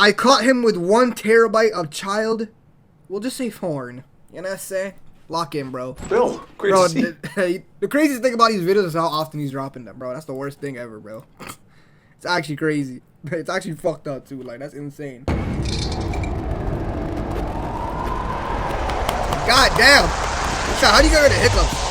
I caught him with 1 terabyte of child. We'll just say porn. You know what I say? Lock in, bro. Bill, great Bro, to see. the craziest thing about these videos is how often he's dropping them, bro. That's the worst thing ever, bro. It's actually crazy. It's actually fucked up, too. Like, that's insane. God damn. How do you get rid of hiccups?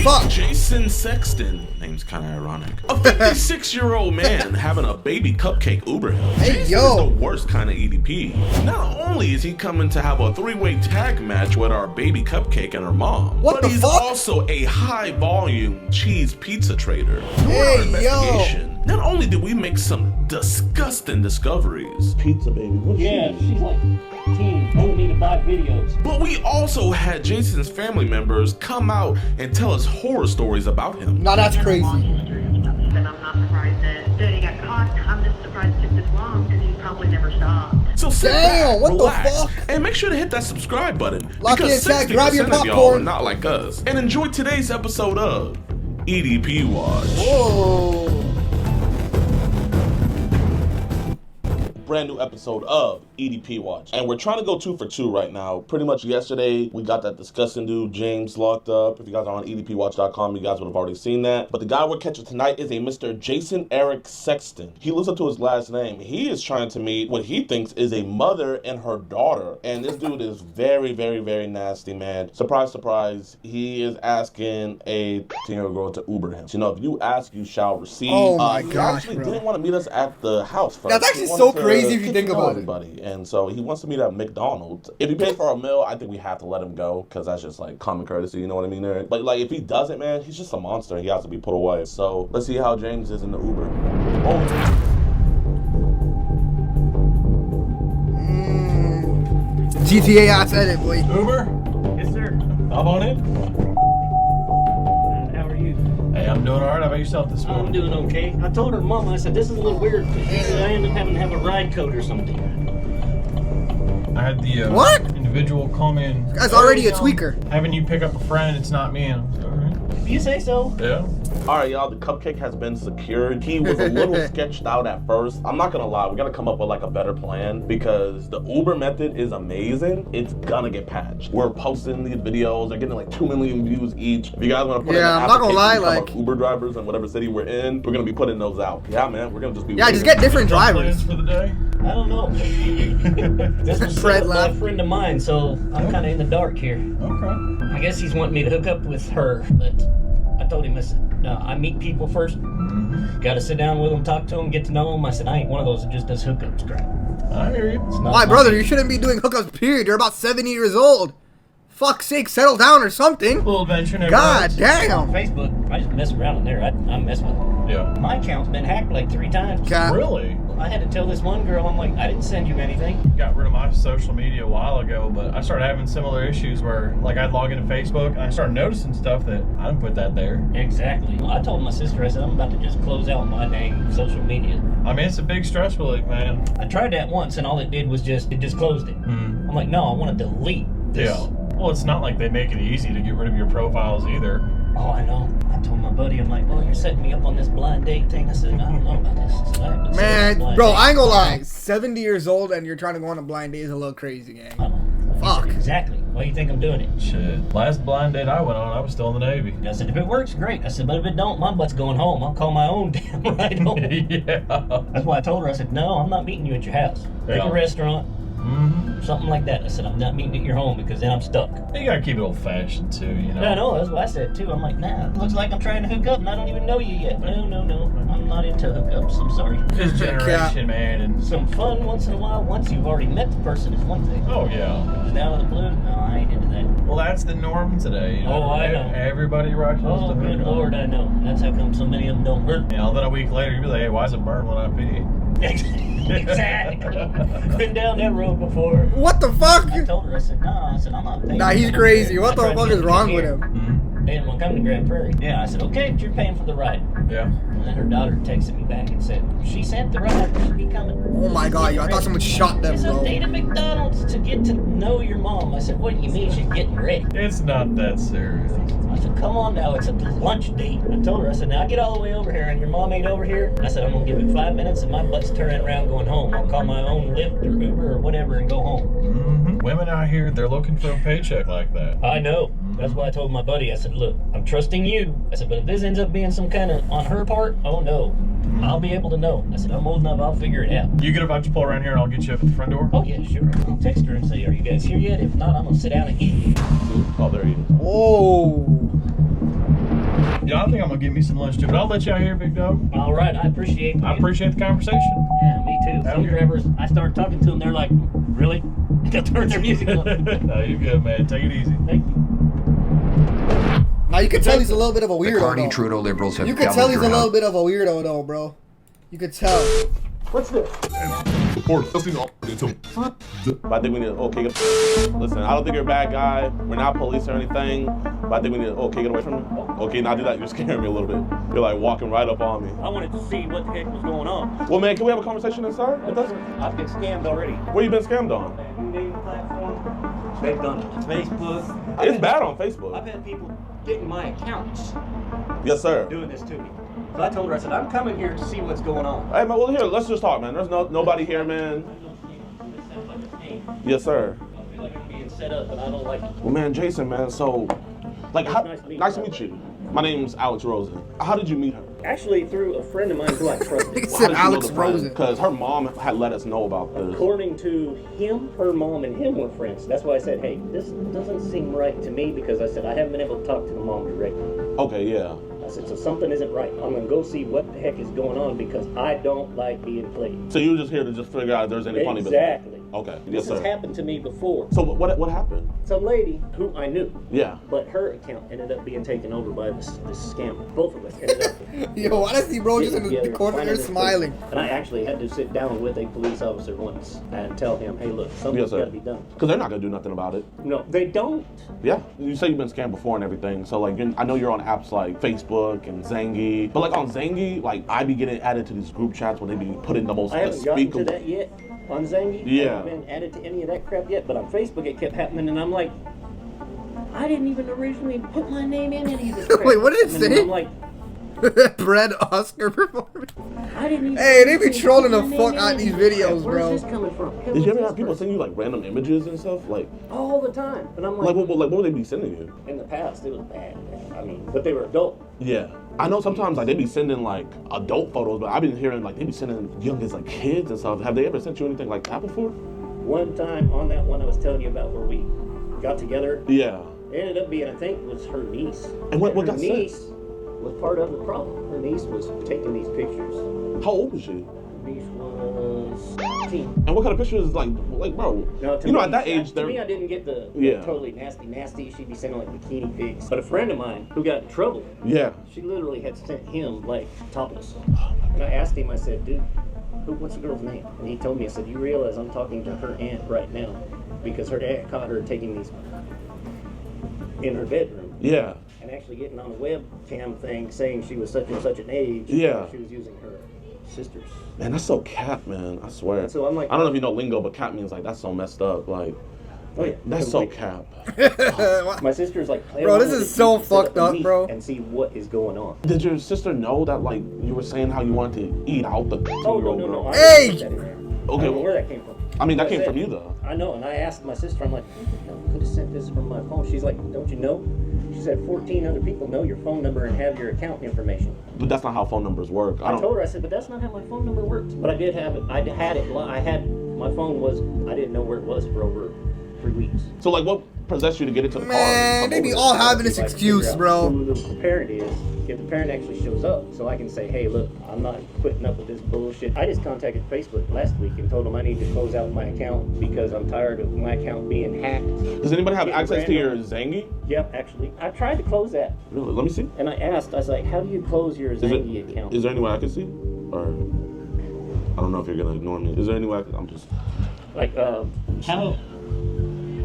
Fuck. Jason Sexton. Name's kind of ironic. A 56-year-old man having a baby cupcake Uber him. Hey, Jason yo. is the worst kind of EDP. Not only is he coming to have a 3-way tag match with our baby cupcake and her mom, What but the he's fuck? also a high-volume cheese pizza trader. During our Hey, investigation, not only did we make some disgusting discoveries. Pizza baby, what Yeah, she's like 10, told me to buy videos. But we also had Jason's family members come out and tell us horror stories about him. Nah, that's crazy. And I'm not surprised that he got caught. I'm just surprised it took this long because he probably never stopped. So sit Damn, back, what the relax, fuck? and make sure to hit that subscribe button. Lock in, because chat, grab your 60% of y'all popcorn. are not like us. And enjoy today's episode of EDP Watch. Whoa. Brand new episode of EDP Watch. And we're trying to go 2 for 2 right now. Pretty much yesterday, we got that disgusting dude, James, locked up. If you guys are on EDPWatch.com, you guys would have already seen that. But the guy we're catching tonight is a Mr. Jason Eric Sexton. He lives up to his last name. He is trying to meet what he thinks is a mother and her daughter. And this dude is very, very, very nasty, man. Surprise, surprise. He is asking a 10-year-old girl to Uber him. So, you know, if you ask, you shall receive. Oh my he gosh, actually bro. didn't want to meet us at the house first. That's actually He so wanted to crazy if you get think to know about it. everybody. And so he wants to meet at McDonald's. If he pays for our meal, I think we have to let him go because that's just like common courtesy, you know what I mean, Eric? But like if he doesn't, man, he's just a monster. He has to be put away. So let's see how James is in the Uber. GTA ass edit, boy. Uber? Yes, sir. I'm on it. How are you? Hey, I'm doing alright. How about yourself this I'm morning? doing okay. I told her mom, I said, this is a little weird. I end up having to have a ride code or something. I had the What? individual call me and Guy's already a tweaker. having you pick up a friend, it's not me. And I was like, alright. If you say so. Yeah. All right, y'all, the cupcake has been secured. He was a little sketched out at first. I'm not gonna lie, we gotta come up with like a better plan because the Uber method is amazing. It's gonna get patched. We're posting these videos. They're getting like 2 million views each. If you guys wanna put in Yeah, an I'm not gonna lie, application to like- become Uber drivers in whatever city we're in, we're gonna be putting those out. Yeah, man, we're gonna just be Yeah, just get different drivers. Plans for the day? I don't know. This was Fred set up by a laughed. friend of mine, so I'm kind of in the dark here. Okay. I guess he's wanting me to hook up with her, but I told him, listen, I meet people first. Got to sit down with them, talk to them, get to know them. I said, I ain't one of those that just does hookups crap. I hear you. It's not My my- brother, you shouldn't be doing hookups, period. You're about 70 years old. Fuck's sake, settle down or something. Little adventure never God hurts. On damn. Facebook, I just mess around in there. I mess with them. Yeah. My account's been hacked like 3 times. God. Really? I had to tell this one girl, I'm like, I didn't send you anything. Got rid of my social media a while ago, but I started having similar issues where, like, I'd log into Facebook and I started noticing stuff that I didn't put that there. Exactly. I told my sister, I said, I'm about to just close out my dang social media. I mean, it's a big stress relief, man. I tried that once, and all it did was it just closed it. I'm like, no, I want to delete this. Yeah. Well, it's not like they make it easy to get rid of your profiles either. Oh, I know. I told my buddy, I'm like, oh, you're setting me up on this blind date thing. I said, I don't know about this. I said, I haven't been set up on a Man, blind bro, date. I ain't gonna lie. 70 years old and you're trying to go on a blind date is a little crazy, gang. I know. He Fuck. said, exactly. Why do you think I'm doing it? Shit. Last blind date I went on, I was still in the Navy. I said, if it works, great. I said, but if it don't, my butt's going home. I'll call my own damn ride home. Yeah. That's why I told her, I said, no, I'm not meeting you at your house. Pick Yeah. a restaurant, something like that. I said, I'm not meeting at your home because then I'm stuck. You gotta keep it old fashioned too, you know. Yeah, I know, that's what I said too. I'm like, nah, it looks like I'm trying to hook up and I don't even know you yet. No, I'm not into hookups, I'm sorry. This generation, man, and Some fun once in a while, once you've already met the person is one thing. oh yeah. Just out of the blue, no, I ain't into that. Well, that's the norm today. You know? Oh, I know. Everybody rushes Oh, to good hook up. Lord, I know. That's how come so many of them don't work. You know, then a week later you'd be like, hey, why does it burn when I pee? Exactly. Been down that road before. What the fuck? I told her, I said, no, I said, I'm not paying. Nah, he's crazy. What the fuck is wrong with him? They didn't want to come to Grand Prairie. Yeah, I said, okay, but you're paying for the ride. Yeah. and then her daughter texted me back and said, she sent the ride, she'll be coming. Oh my god, yo, I thought someone shot them, It's a bro. date at McDonald's to get to know your mom. I said, what do you mean she's getting ready? It's not that serious. I said, come on now, it's a lunch date. I told her, I said, now I get all the way over here and your mom ain't over here. I said, I'm gonna give it 5 minutes and my butt's turning around going home. I'll call my own Lyft or Uber or whatever and go home. Mm-hmm. Women out here, they're looking for a paycheck like that. I know. That's why I told my buddy, I said, look, I'm trusting you. I said, but if this ends up being some kind of on her part, oh no. I'll be able to know. I said, I'm old enough, I'll figure it out. You get about to pull around here and I'll get you up at the front door? Oh yeah, sure. I'll text her and say, are you guys here yet? If not, I'm gonna sit down and eat. Oh, there he is. Oh. Yeah, I think I'm gonna get me some lunch too, but I'll let you out here, big dog. All right, I appreciate I appreciate the conversation. Yeah, me too. Some drivers, I start talking to them, they're like, really? They'll turn their music on. No, you're good, man. Take it easy. Thank you. Now you can tell he's a little bit of a The weirdo, Carney though. Trudeau Liberals have You can doubled tell he's a turnout. little bit of a weirdo, though, bro. You can tell. What's this? Support. Something up. But I think we need to, listen, I don't think you're a bad guy. We're not police or anything. But I think we need to, get away from me. Okay, now do that. You're scaring me a little bit. You're like walking right up on me. I wanted to see what the heck was going on. Well, man, can we have a conversation inside with us? I've been scammed already. Where you been scammed on? New dating platform. They've done Facebook. It's bad on Facebook. I've had people getting my accounts Yes, sir. doing this to me. So I told her, I said, I'm coming here to see what's going on. Hey, man, well, here, let's just talk, man. There's nobody here, man. Yes, sir. I feel like I'm being set up, and I don't like it. Well, man, Jason, man, so, like, nice to meet you. My name's Alex Rosen. How did you meet her? Actually, through a friend of mine who I trusted. He said Alex Rosen. Because her mom had let us know about this. According to him, her mom and him were friends. That's why I said, hey, this doesn't seem right to me, because I said, I haven't been able to talk to the mom directly. Okay, yeah. I said, so something isn't right. I'm going to go see what the heck is going on, because I don't like being played. So you were just here to just figure out if there's any funny business? Exactly. Okay, yes, This has sir. happened to me before. So what happened? Some lady who I knew, Yeah. but her account ended up being taken over by this scammer. Both of us ended up Yo, why does he bro just in getting the together, corner finding there this smiling? place. And I actually had to sit down with a police officer once and tell him, hey, look, something's Yes, sir. got to be done. Because they're not going to do nothing about it. No, they don't. Yeah. You say you've been scammed before and everything. So, like, I know you're on apps like Facebook and Zangy. But, like, on Zangy, like, I be getting added to these group chats where they be putting the most I haven't gotten to unspeakable... that yet on Zangy. Yeah. I haven't been added to any of that crap yet, but on Facebook it kept happening, and I'm like, I didn't even originally put my name in any of this crap. Wait, what did it And then say? I'm like, Brad Oscar performance. I didn't even Hey, they be originally trolling put the my fuck name out in these any of this videos, crap. bro. Where's this coming from? Who Did you is ever this have people person? send you, like, random images and stuff? Like All the time. And I'm like, what would they be sending you? in the past it was bad. I mean, but they were adult. Yeah. I know sometimes, like, they be sending, like, adult photos, but I've been hearing, like, they be sending young as, like, kids and stuff. Have they ever sent you anything like that before? One time on that one I was telling you about where we got together, Yeah. it ended up being, I think, was her niece. And what her got sent? niece was part of the problem. Her niece was taking these pictures. How old was she? Her niece was 15. And what kind of pictures, like bro? Now, to You know, me, at that age, to they're... me, I didn't get the Yeah. totally nasty. She'd be sending like bikini pics. But a friend of mine who got in trouble, Yeah. she literally had sent him like topless. And I asked him, I said, dude, what's the girl's name? And he told me, I said, you realize I'm talking to her aunt right now because her aunt caught her taking these in her bedroom. Yeah. And actually getting on a webcam thing saying she was such and such an age. Yeah. She was using her sister's. Man, that's so cap, man. I swear. And so I'm like, I don't know if you know lingo, but cap means, like, that's so messed up. Like, oh yeah, that's so completely. cap. My sister's like, play Bro, around this with is it. so You can set fucked a up, meet bro. And see what is going on. Did your sister know that, like, you were saying how you wanted to eat out the 2-year-old Oh, no. girl? I Hey! didn't put that in there. Okay, I don't know where that came from. I mean, that I came said- from you, though. I know, and I asked my sister, I'm like, you could have sent this from my phone. She's like, don't you know? She said 14 other people know your phone number and have your account information. But that's not how phone numbers work. I told her, I said, but that's not how my phone number works. But I did have it. I had my phone was, I didn't know where it was for over 3 weeks. So, like, what possessed you to get into the car? Man, and they come be over all there? having this See if I can excuse, figure out bro. Who the parent is, if the parent actually shows up, so I can say, hey, look, I'm not putting up with this bullshit. I just contacted Facebook last week and told them I need to close out my account because I'm tired of my account being hacked. Does anybody have Getting access to your random- Zangy? Yep, actually. I tried to close that. Really? Let me see. And I asked, I was like, how do you close your Zangy account? Is there any way I can see? Or I don't know if you're gonna ignore me. Is there any way I'm just... Like, how?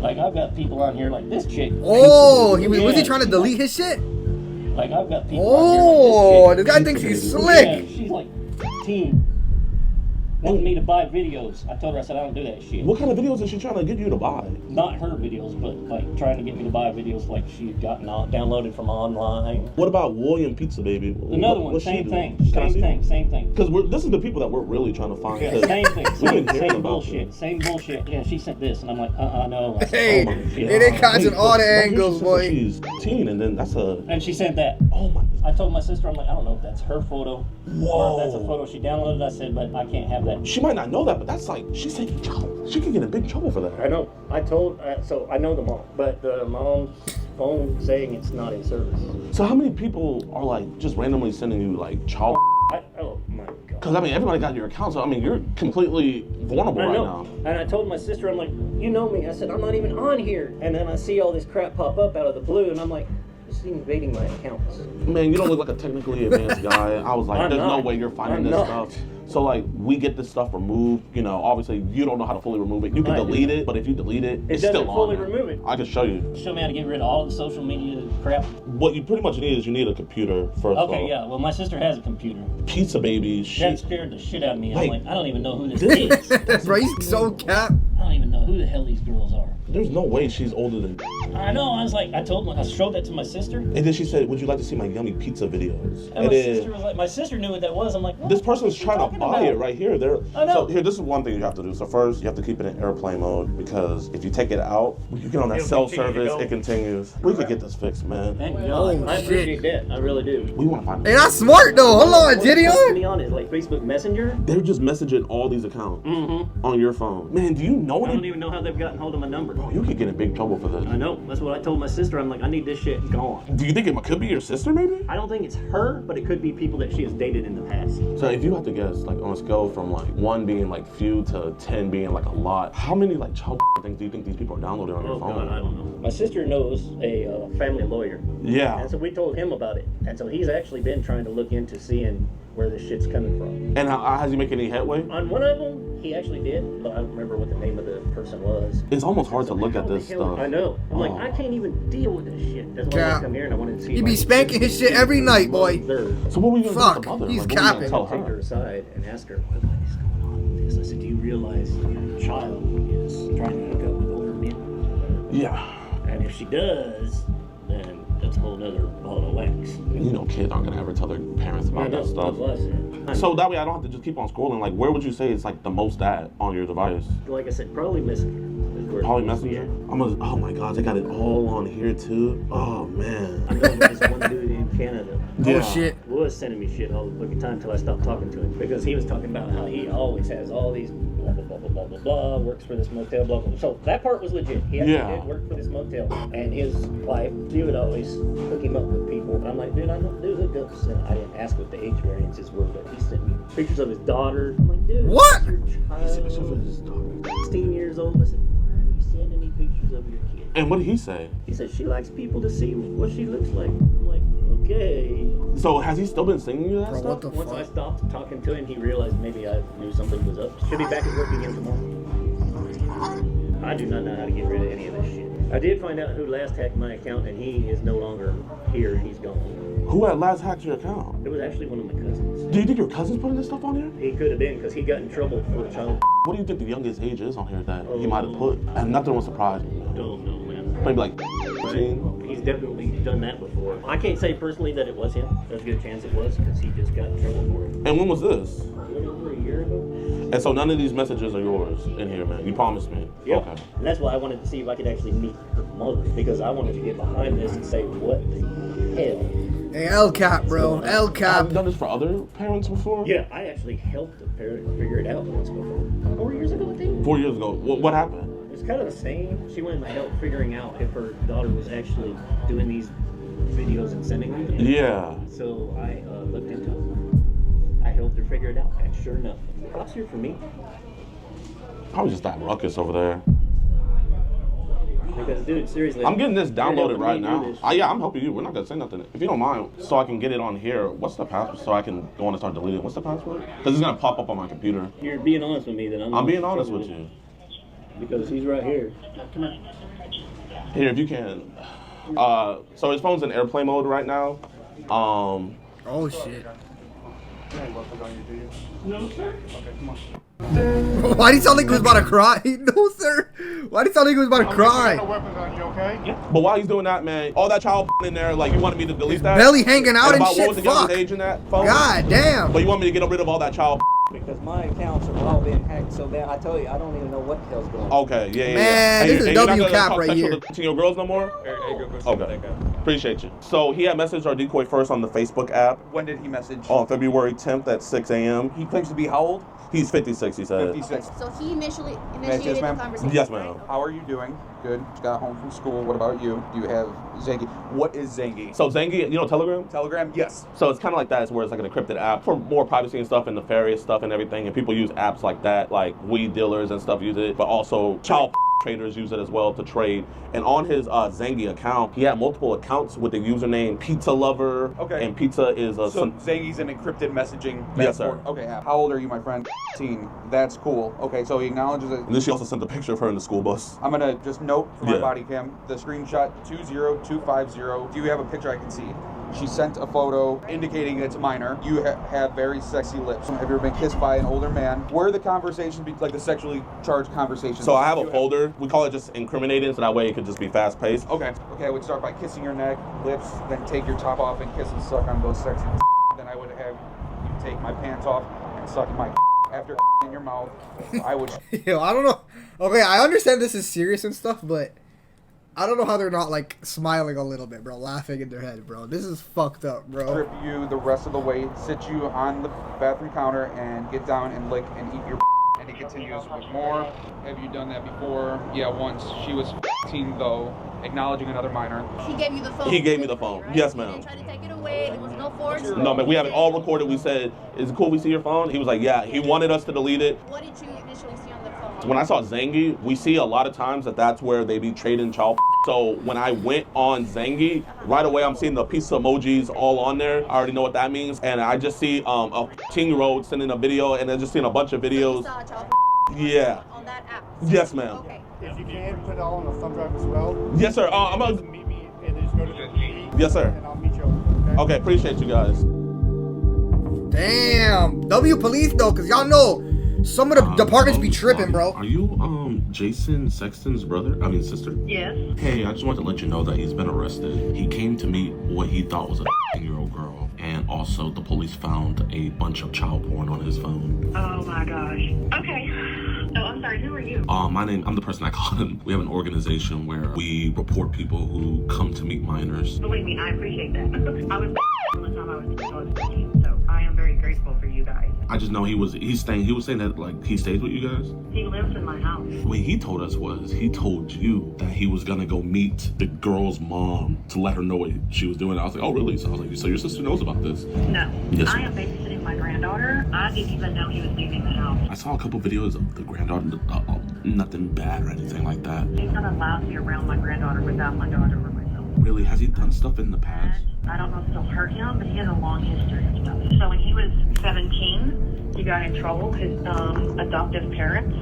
Like, I've got people on here like this chick. Oh, was he Yeah. trying to delete his shit? Like, I've got people Oh, out here this like guy thinks he's Yeah, slick. she's like 15. Wanting me to buy videos. I told her, I said, I don't do that shit. What kind of videos is she trying to get you to buy? Not her videos, but like trying to get me to buy videos like she'd gotten downloaded from online. What about William Pizza Baby? Another one, same thing. Same thing. Because this is the people that we're really trying to find. Yeah, same thing. We've been hearing Same about bullshit. this. Same bullshit. Yeah, she sent this, and I'm like, no. I said, Hey, oh my shit. they catching all the Right here angles, she says boy. She's 10, and then that's a. And she sent that. Oh my. I told my sister, I'm like, I don't know if that's her photo Whoa. or if that's a photo she downloaded. I said, but I can't have that. She might not know that, but that's like she's taking trouble. She could get in big trouble for that. I know. I told, so I know the mom, but the mom's phone saying it's not in service. So how many people are like just randomly sending you like child? Oh my god. Because I mean, everybody got your account, so I mean, you're completely vulnerable I right know. now. And I told my sister, I'm like, you know me. I said, I'm not even on here. And then I see all this crap pop up out of the blue, and I'm like, this is invading my accounts. Man, you don't look like a technically advanced guy. I was like, I'm there's no not. way you're finding I'm this not. stuff. So like, we get this stuff removed. You know, obviously you don't know how to fully remove it. You can I do. delete it, but if you delete it, it's doesn't still on fully there. remove it. I can show you. Show me how to get rid of all the social media crap. What you pretty much need is you need a computer first. of Okay, all. yeah. Well, my sister has a computer. Pizza Baby. That scared the shit out of me. I'm Wait. like, I don't even know who this is. Bro, he's so cap. I don't even know who the hell these girls are. There's no way she's older than. I know. I was like, I showed that to my sister. And then she said, "Would you like to see my yummy pizza videos?" And my sister knew what that was. I'm like, what? This person's What are you trying to talking buy about? it right here. I know. So here, this is one thing you have to do. So first, you have to keep it in airplane mode because if you take it out, when you get on that It'll cell continue to service, go. it continues. We could get this fixed, man. Thank God. Oh, I appreciate shit. that. I really do. We want to find. Hey, that's smart though. Hold on, What's pissing Gideon. me on is like Facebook Messenger. They're just messaging all these accounts on your phone. Man, do you know I don't any? even know how they've gotten hold of my number. Bro, you could get in big trouble for this. I know. That's what I told my sister. I'm like, I need this shit gone. Do you think it could be your sister, maybe? I don't think it's her, but it could be people that she has dated in the past. So if you had to guess, like on a scale from like 1 being like few to 10 being like a lot, how many like child things do you think these people are downloading on Oh their phone? God, I don't know. My sister knows a family lawyer, Yeah. and so we told him about it, and so he's actually been trying to look into seeing where this shit's coming from. And how has he make any headway? On one of them, he actually did, but I don't remember what the name of the person was. It's almost hard to look How at the this hell- stuff. I know. I'm like, Oh. I can't even deal with this shit. That's why Yeah. I come here and I wanted to see. He if be I could spanking his shit every night, boy. observe. So what were you gonna Fuck, tell the mother? he's Like, what were you capping. gonna tell Take her her? aside and ask her, what is going on with this? I said, do you realize your child is trying to hook up with older men? Yeah. And if she does, then that's a whole nother ball of wax. You know, kids aren't gonna ever tell their parents I about know, that stuff. that's what I said. So that way I don't have to just keep on scrolling. Like, where would you say it's like the most at on your device? Like I said, probably Messenger. is where Probably it used to be Messenger. at. I'm gonna. Oh my God, they got it all on here too. Oh I man. know this one dude in Canada Oh shit. was sending me shit all the fucking time until I stopped talking to him because he was talking about how he always has all these blah blah blah blah blah blah blah, works for this motel, blah blah. So that part was legit. He actually Yeah. did work for this motel, and his wife, she would always hook him up with people. And I'm like, dude, I know there's hookups, and I didn't ask what the age variances were, but he sent me pictures of his daughter. I'm like, dude, What? Your He said pictures child of his daughter. 16 years old. I said, why are you sending me pictures of your kid? And what did he say? He said she likes people to see what she looks like. I'm like, okay. So has he still been singing you that Bro, stuff? what the Once I fuck? stopped talking to him, he realized maybe I knew something was up. Should be back at work again tomorrow. I do not know how to get rid of any of this shit. I did find out who last hacked my account, and he is no longer here. He's gone. Who had last hacked your account? It was actually one of my cousins. Do you think your cousin's putting this stuff on here? He could have been because he got in trouble for child. What do you think the youngest age is on here that he might have put? And nothing would surprise me. Don't know, man. Maybe like 15. He's definitely done that before. I can't say personally that it was him. There's a good chance it was because he just got in trouble for it. And when was this? A little over a year ago. And so none of these messages are yours in here, man. You promised me. Yep. Okay. And that's why I wanted to see if I could actually meet her mother because I wanted to get behind this and say, what the hell? Hey, L cap, bro. L Have cap. you done this for other parents before? Yeah, I actually helped a parent figure it out once before. 4 years ago, I think. 4 years ago. What happened? It was kind of the same. She wanted my help figuring out if her daughter was actually doing these videos and sending them to me. Yeah. So I looked into it. I helped her figure it out, and sure enough, props here for me. Probably just that ruckus over there. Because, dude, seriously. I'm getting this you're downloaded helping right me do now. this. Yeah, I'm helping you. We're not gonna say nothing. If you don't mind, so I can get it on here. What's the password? So I can go on and start deleting. What's the password? Because it's gonna pop up on my computer. You're being honest with me, then I'm being honest with you. Because he's right here. Come on. Here, if you can. So his phone's in airplane mode right now. Oh shit. No, sir. Why'd he sound like he was about to cry? No, sir. Why'd he sound like he was about to cry? But while he's doing that, man, all that child in there, like, you wanted me to delete that? Belly hanging out and about, shit. What was the Fuck. youngest age in that phone? God damn. But you want me to get rid of all that child? Because my accounts are all being hacked so bad. I tell you, I don't even know what the hell's going on. Okay, yeah. Man, this is you're not W gonna cap talk right sexual here. to your girls no more? Okay. Appreciate you. So he had messaged our decoy first on the Facebook app. When did he message? On February 10th at 6 a.m. He claims to be how old? He's 56, he said. 56. So he initiated Yes, the ma'am. conversation. Yes, ma'am. How are you doing? Good. Just got home from school. What about you? Do you have Zangy? What is Zangy? So Zangy, you know Telegram? Telegram? Yes. So it's kind of like that. It's where it's like an encrypted app for more privacy and stuff and nefarious stuff and everything. And people use apps like that, like weed dealers and stuff use it, but also child traders use it as well to trade. And on his Zangy account, he had multiple accounts with the username Pizza Lover. Okay. And pizza is a... So Zangy's an encrypted messaging. Yes, sir. Okay. How old are you, my friend? 18. That's cool. Okay, so he acknowledges it. And then she also sent a picture of her in the school bus. I'm gonna just note for my Yeah. body cam the screenshot 20250. Do you have a picture I can see? She sent a photo indicating it's a minor. You have very sexy lips. Have you ever been kissed by an older man? Where are the conversations, like the sexually charged conversations? So I have a folder. We call it just incriminating, so that way it could just be fast paced. Okay. Okay, I would start by kissing your neck, lips, then take your top off and kiss and suck on those sexy. Then I would have you take my pants off and suck my after in your mouth. I would. Yo, I don't know. Okay, I understand this is serious and stuff, but I don't know how they're not like smiling a little bit, bro, laughing in their head, bro. This is fucked up, bro. Strip you the rest of the way, sit you on the bathroom counter, and get down and lick and eat your. And he continues with more. Have you done that before? Yeah, once. She was 15 though, acknowledging another minor. He gave you the phone. He gave me the phone. Right? Yes, He ma'am. didn't try to take it away. It was no force. No, man, we have it all recorded. We said, is it cool we see your phone? He was like, yeah. He wanted us to delete it. What did you initially see on the phone? When I saw Zangy, we see a lot of times that's where they be trading child. So when I went on Zangy, right away I'm seeing the pizza emojis all on there. I already know what that means. And I just see a 15-year-old sending a video, and then just seeing a bunch of So you videos. saw a child Yeah. on that app? Yes, ma'am. Okay. If you can, put it all on a thumb drive as well. Yes, sir. I'm gonna. Meet me and just go to the meeting. Yes, sir. And I'll meet you over. Okay, appreciate you guys. Damn. W police though, cause y'all know some of the departments be tripping, bro. Are you Jason Sexton's brother? I mean sister? Yes. Hey, I just wanted to let you know that he's been arrested. He came to meet what he thought was a 15-year-old girl, and also the police found a bunch of child porn on his phone. Oh my gosh. Okay. Oh, I'm sorry. Who are you? I'm the person I called him. We have an organization where we report people who come to meet minors. Believe me, I appreciate that. I was the time I was 15, so I am very grateful for you guys. I just know he was saying that like he stays with you guys. He lives in my house. What he told us was he told you that he was gonna go meet the girl's mom to let her know what she was doing. I was like, oh really? So I was like, so your sister knows about this? No. Yes, I am babysitting my granddaughter. I didn't even know he was leaving the house. I saw a couple videos of the granddaughter, nothing bad or anything like that. He's not allowed to be around my granddaughter without my daughter or myself. Really? Has he done stuff in the past? I don't know if it'll hurt him, but he has a long history of stuff. So when he was 17, he got in trouble. His adoptive parents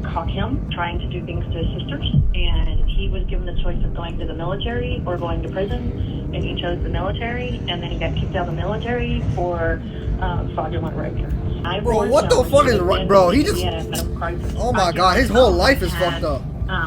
caught him trying to do things to his sisters, and he was given the choice of going to the military or going to prison, and he chose the military, and then he got kicked out of the military for fraudulent rape. Bro, what the fuck is right, bro? He just. Oh my god, his whole life is fucked up.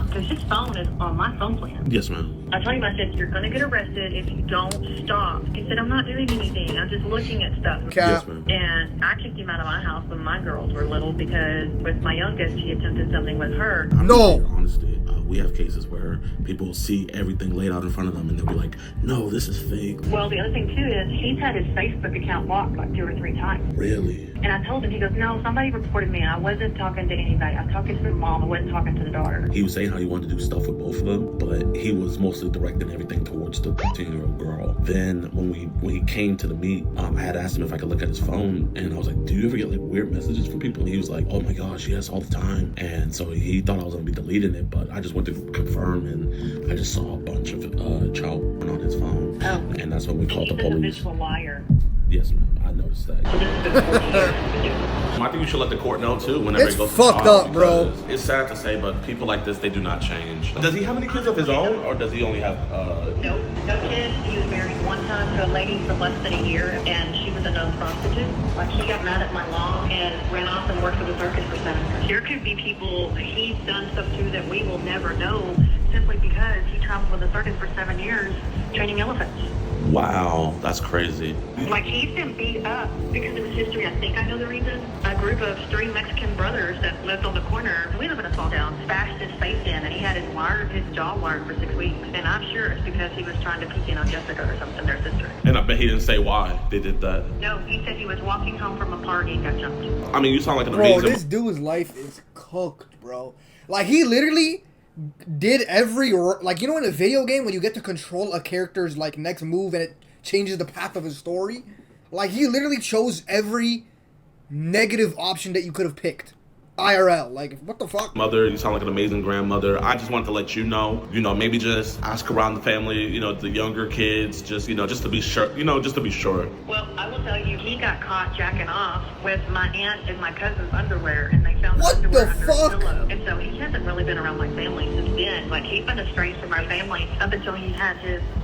Because his phone is on my phone plan. Yes, ma'am. I told him, I said, you're going to get arrested if you don't stop. He said, I'm not doing anything. I'm just looking at stuff. Cap. Yes, ma'am. And I kicked him out of my house when my girls were little because with my youngest, he attempted something with her. No. Honestly, we have cases where people see everything laid out in front of them and they'll be like, no, this is fake. Well, the other thing, too, is he's had his Facebook account blocked like 2 or 3 times. Really? And I told him, he goes, no, somebody reported me. I wasn't talking to anybody. I was talking to the mom. I wasn't talking to the daughter. He was saying how he wanted to do stuff with both of them, but he was mostly directing everything towards the 15-year-old girl. Then when he came to the meet, I had asked him if I could look at his phone, and I was like, do you ever get like weird messages from people? And he was like, oh my gosh, yes, all the time. And so he thought I was gonna be deleting it, but I just went to confirm, and I just saw a bunch of child porn on his phone. Oh. And that's when we called the He's a police. visual liar. Yes, ma'am. I noticed that. I think you should let the court know too whenever It's it goes to fucked trial, up, bro. because it's sad to say, but people like this, they do not change. Does he have any kids of his own, or does he only have? No kids. He was married one time to a lady for less than a year, and she was a known prostitute. Like, she got mad at my mom and ran off and worked for the circus for 7 years. There could be people he's done stuff to that we will never know, simply because he traveled with the circus for 7 years training elephants. Wow, that's crazy. Like, he's been beat up because of his history. I think I know the reason. A group of 3 Mexican brothers that lived on the corner, we live in a small town, bashed his face in, and he had his jaw wired for 6 weeks. And I'm sure it's because he was trying to peek in on Jessica or something, their sister. And I bet he didn't say why they did that. No, he said he was walking home from a party and got jumped. I mean, you sound like an Bro, amazing. this dude's life is cooked, bro. Like, he literally did every, like, you know in a video game when you get to control a character's, like, next move and it changes the path of his story? Like, he literally chose every negative option that you could have picked. IRL, like, what the fuck? Mother, you sound like an amazing grandmother. I just wanted to let you know, maybe just ask around the family, the younger kids, just to be sure, just to be sure. Well, I will tell you, he got caught jacking off with my aunt and my cousin's underwear, and they found What underwear the under fuck? his pillow. And so he hasn't really been around my family since then. Like, he's been estranged from our family up until he had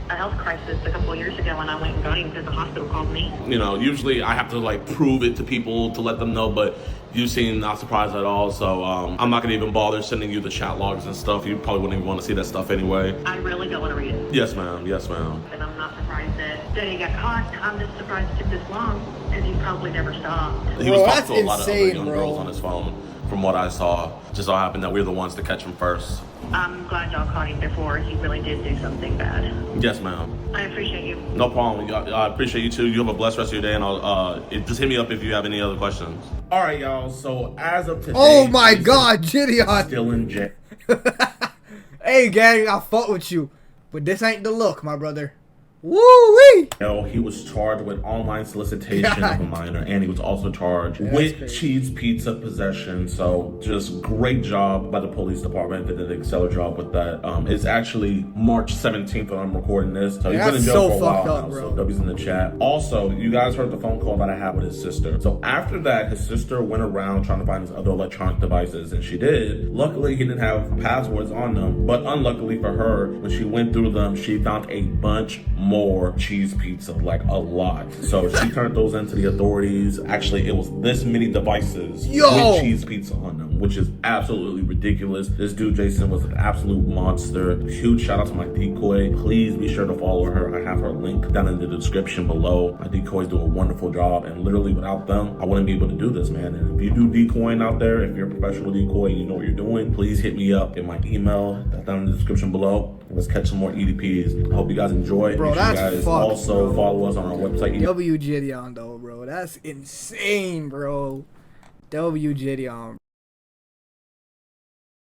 a health crisis a couple of years ago, and I went and got him because the hospital called me. Usually I have to, like, prove it to people to let them know, but you seem not surprised at all, so I'm not going to even bother sending you the chat logs and stuff. You probably wouldn't even want to see that stuff anyway. I really don't want to read it. Yes, ma'am. Yes, ma'am. And I'm not surprised that he got caught. I'm just surprised it took this long, because he probably never stopped. He was Bro, talking that's to a lot of other insane, young bro. girls on his phone, from what I saw. Just so happened that we were the ones to catch him first. I'm glad y'all caught him before he really did do something bad. Yes, ma'am. I appreciate you. No problem. I appreciate you too. You have a blessed rest of your day, and I'll just hit me up if you have any other questions. All right, y'all. So as of today, Oh my he's god, Gideon! still in jail. Hey, gang, I fought with you, but this ain't the look, my brother. Woo-wee! He was charged with online solicitation of a minor, and he was also charged with cheese pizza possession. So just great job by the police department. They did an stellar job with that. It's actually March 17th when I'm recording this. So he's been in jail for a while now, so W's in the chat. Also, you guys heard the phone call that I had with his sister. So after that, his sister went around trying to find his other electronic devices, and she did. Luckily, he didn't have passwords on them, but unluckily for her, when she went through them, she found a bunch more cheese pizza, like a lot. So she turned those into the authorities. Actually, it was this many devices with cheese pizza on them, which is absolutely ridiculous. This dude Jason was an absolute monster. Huge shout out to my decoy. Please be sure to follow her. I have her link down in the description below. My decoys do a wonderful job, and literally without them, I wouldn't be able to do this, man. And if you do decoying out there, if you're a professional decoy and you know what you're doing, please hit me up in my email that's down in the description below. Let's catch some more EDPs. I hope you guys enjoy. Bro, make sure you that's guys fucked, also bro. follow us on our website. W Gideon though, bro. That's insane, bro. W Gideon.